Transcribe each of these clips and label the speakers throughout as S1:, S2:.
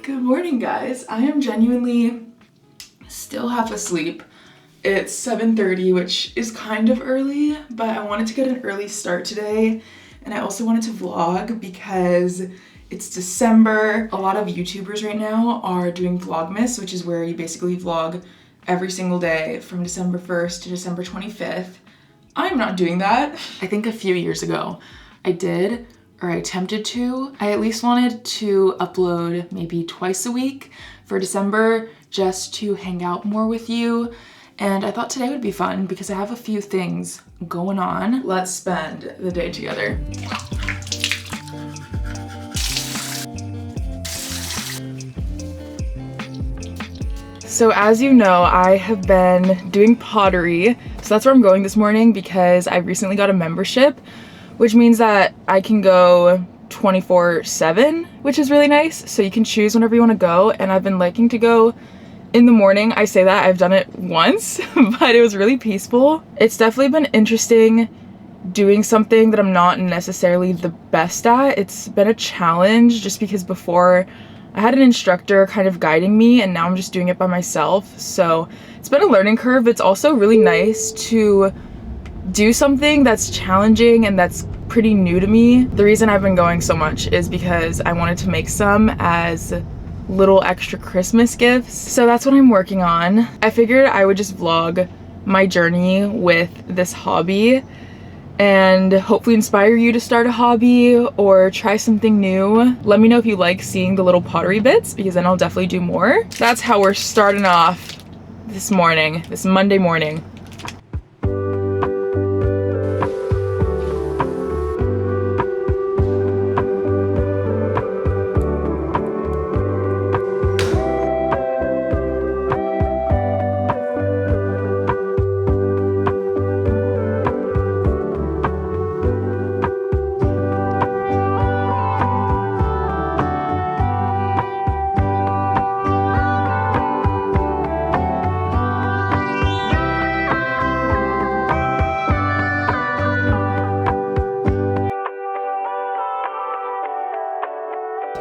S1: Good morning, guys. I am genuinely still half asleep. It's 7:30, which is kind of early, but I wanted to get an early start today, and I also wanted to vlog because it's December. A lot of YouTubers right now are doing Vlogmas, which is where you basically vlog every single day from December 1st to December 25th. I'm not doing that. I think a few years ago I did, or I attempted to. I at least wanted to upload maybe twice a week for December just to hang out more with you. And I thought today would be fun because I have a few things going on. Let's spend the day together. So as you know, I have been doing pottery. So that's where I'm going this morning because I recently got a membership, which means that I can go 24/7, which is really nice. So you can choose whenever you want to go. And I've been liking to go in the morning. I say that, I've done it once, but it was really peaceful. It's definitely been interesting doing something that I'm not necessarily the best at. It's been a challenge just because before I had an instructor kind of guiding me and now I'm just doing it by myself. So it's been a learning curve. It's also really nice to do something that's challenging and that's pretty new to me. The reason I've been going so much is because I wanted to make some as little extra Christmas gifts. So that's what I'm working on. I figured I would just vlog my journey with this hobby and hopefully inspire you to start a hobby or try something new. Let me know if you like seeing the little pottery bits because then I'll definitely do more. That's how we're starting off this morning, this Monday morning.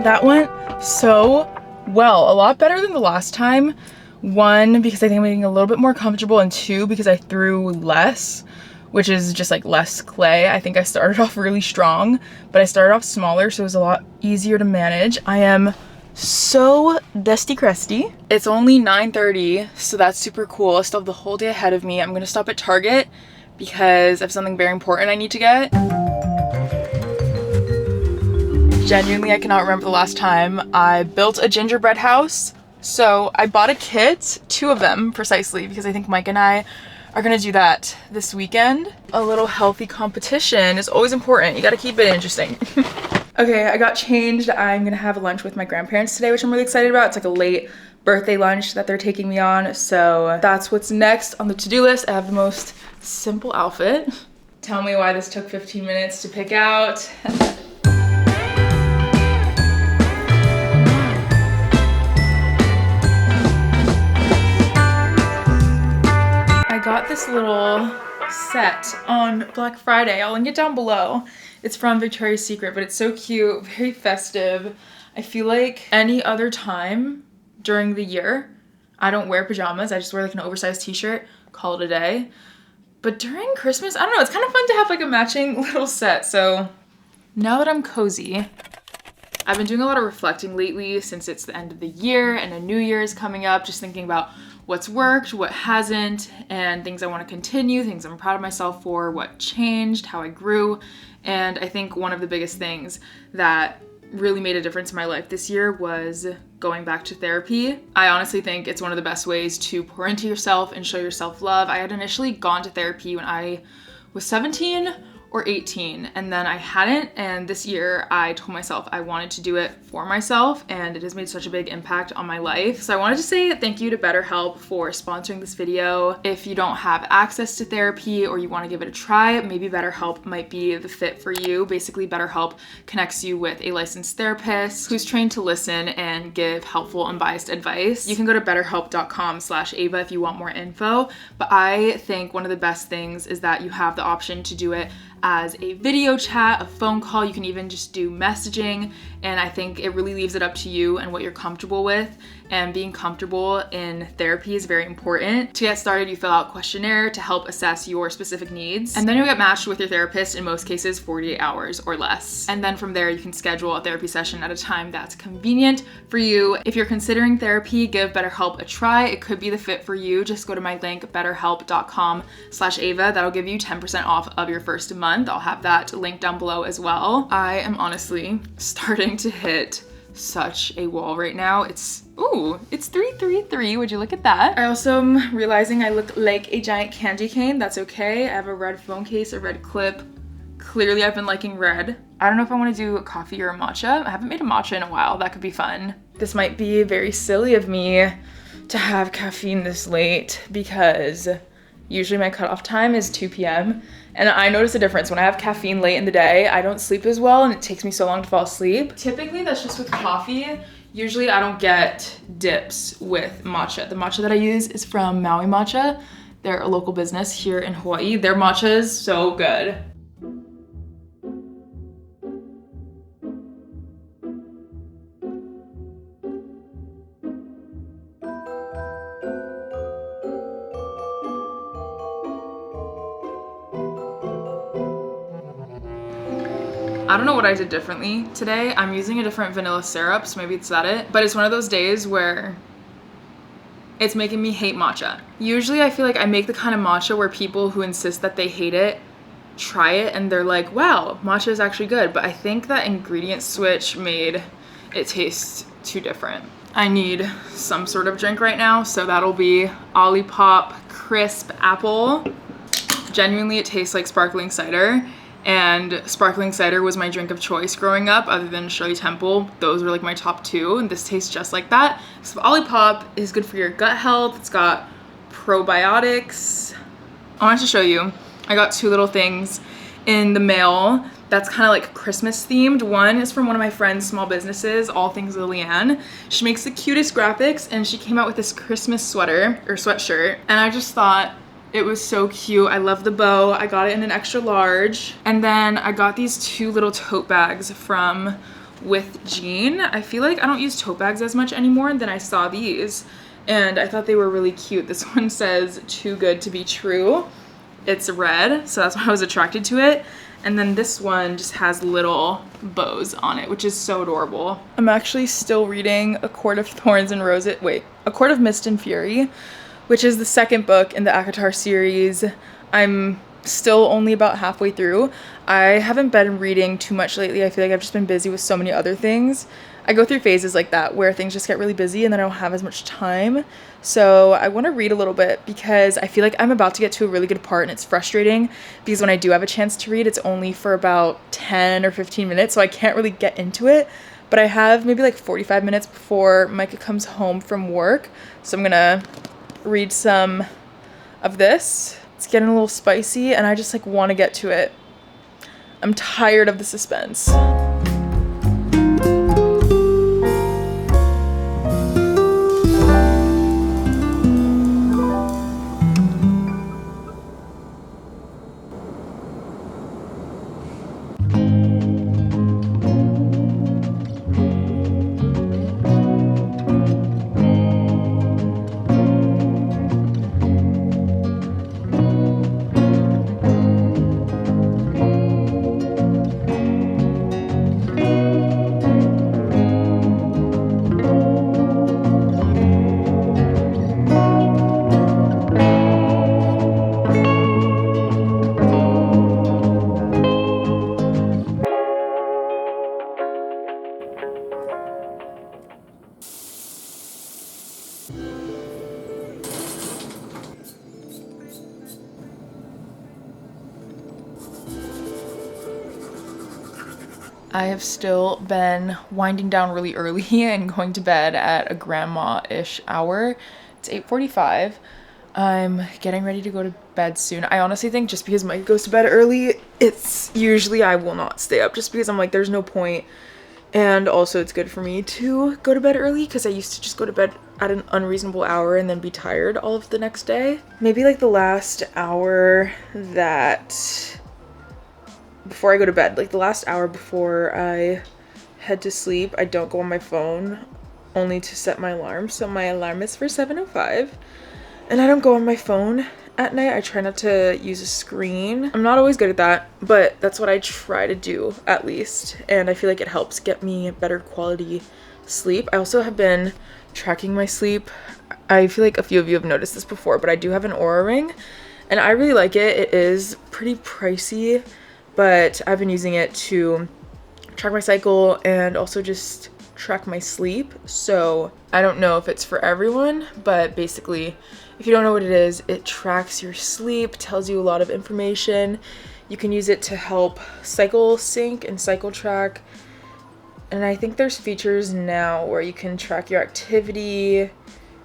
S1: That went so well, a lot better than the last time. One, because I think I'm getting a little bit more comfortable, and two, because I threw less, which is just like less clay. I think I started off really strong, but I started off smaller, so it was a lot easier to manage. I am so dusty crusty. It's only 9:30, so that's super cool. I still have the whole day ahead of me. I'm gonna stop at Target because I have something very important I need to get. Genuinely, I cannot remember the last time I built a gingerbread house. So I bought a kit, 2 of them precisely, because I think Mike and I are gonna do that this weekend. A little healthy competition is always important. You gotta keep it interesting. Okay, I got changed. I'm gonna have lunch with my grandparents today, which I'm really excited about. It's like a late birthday lunch that they're taking me on. So that's what's next on the to-do list. I have the most simple outfit. Tell me why this took 15 minutes to pick out. I got this little set on Black Friday. I'll link it down below. It's from Victoria's Secret, but it's so cute, very festive. I feel like any other time during the year, I don't wear pajamas. I just wear like an oversized t-shirt, call it a day. But during Christmas, I don't know, it's kind of fun to have like a matching little set. So now that I'm cozy, I've been doing a lot of reflecting lately since it's the end of the year and a new year is coming up, just thinking about what's worked, what hasn't, and things I want to continue, things I'm proud of myself for, what changed, how I grew. And I think one of the biggest things that really made a difference in my life this year was going back to therapy. I honestly think it's one of the best ways to pour into yourself and show yourself love. I had initially gone to therapy when I was 17 or 18, and then I hadn't, and this year I told myself I wanted to do it for myself, and it has made such a big impact on my life. So I wanted to say thank you to BetterHelp for sponsoring this video. If you don't have access to therapy or you want to give it a try, maybe BetterHelp might be the fit for you. Basically, BetterHelp connects you with a licensed therapist who's trained to listen and give helpful, unbiased advice. You can go to betterhelp.com/Ava if you want more info, but I think one of the best things is that you have the option to do it as a video chat, a phone call. You can even just do messaging. And I think it really leaves it up to you and what you're comfortable with. And being comfortable in therapy is very important. To get started, you fill out a questionnaire to help assess your specific needs. And then you'll get matched with your therapist, in most cases 48 hours or less. And then from there, you can schedule a therapy session at a time that's convenient for you. If you're considering therapy, give BetterHelp a try. It could be the fit for you. Just go to my link, betterhelp.com/Ava. That'll give you 10% off of your first month. I'll have that link down below as well. I am honestly starting to hit such a wall right now. It's 333. Would you look at that? I also am realizing I look like a giant candy cane. That's okay. I have a red phone case, a red clip. Clearly I've been liking red. I don't know if I want to do a coffee or a matcha. I haven't made a matcha in a while. That could be fun. This might be very silly of me to have caffeine this late because usually my cutoff time is 2 p.m. And I notice a difference when I have caffeine late in the day. I don't sleep as well and it takes me so long to fall asleep. Typically that's just with coffee. Usually I don't get dips with matcha. The matcha that I use is from Maui Matcha. They're a local business here in Hawaii. Their matcha is so good. I don't know what I did differently today. I'm using a different vanilla syrup, so maybe it's it. But it's one of those days where it's making me hate matcha. Usually I feel like I make the kind of matcha where people who insist that they hate it try it and they're like, wow, matcha is actually good. But I think that ingredient switch made it taste too different. I need some sort of drink right now, so that'll be Olipop Crisp Apple. Genuinely, it tastes like sparkling cider. And sparkling cider was my drink of choice growing up, other than Shirley Temple. Those were like my top two, and this tastes just like that. So Olipop is good for your gut health. It's got probiotics. I wanted to show you, I got two little things in the mail that's kind of like Christmas themed. One is from one of my friend's small businesses, All Things Lillian. She makes the cutest graphics, and she came out with this Christmas sweater or sweatshirt, and I just thought it was so cute. I love the bow. I got it in an extra large. And then I got these two little tote bags from With Jean. I feel like I don't use tote bags as much anymore. And then I saw these and I thought they were really cute. This one says "Too Good to Be True." It's red, so that's why I was attracted to it. And then this one just has little bows on it, which is so adorable. I'm actually still reading A Court of Thorns and Roses. Wait, A Court of Mist and Fury, which is the second book in the ACOTAR series. I'm still only about halfway through. I haven't been reading too much lately. I feel like I've just been busy with so many other things. I go through phases like that where things just get really busy and then I don't have as much time. So I want to read a little bit because I feel like I'm about to get to a really good part and it's frustrating because when I do have a chance to read, it's only for about 10 or 15 minutes, so I can't really get into it. But I have maybe like 45 minutes before Micah comes home from work, so I'm gonna read some of this. It's getting a little spicy and I just like want to get to it. I'm tired of the suspense. I have still been winding down really early and going to bed at a grandma-ish hour. It's 8:45. I'm getting ready to go to bed soon. I honestly think just because Mike goes to bed early, it's usually I will not stay up just because I'm like, there's no point. And also it's good for me to go to bed early because I used to just go to bed at an unreasonable hour and then be tired all of the next day. Maybe like the last hour that before I go to bed, like the last hour before I head to sleep, I don't go on my phone, only to set my alarm. So my alarm is for 7:05, and I don't go on my phone at night. I try not to use a screen. I'm not always good at that, but that's what I try to do at least, and I feel like it helps get me better quality sleep. I also have been tracking my sleep. I feel like a few of you have noticed this before, but I do have an Aura ring, and I really like it. It is pretty pricey, but I've been using it to track my cycle and also just track my sleep. So I don't know if it's for everyone, but basically, if you don't know what it is, it tracks your sleep, tells you a lot of information. You can use it to help cycle sync and cycle track. And I think there's features now where you can track your activity,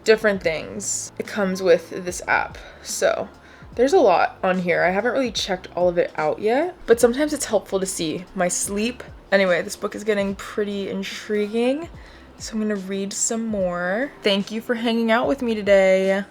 S1: different things. It comes with this app. So there's a lot on here. I haven't really checked all of it out yet, but sometimes it's helpful to see my sleep. Anyway, this book is getting pretty intriguing, so I'm gonna read some more. Thank you for hanging out with me today.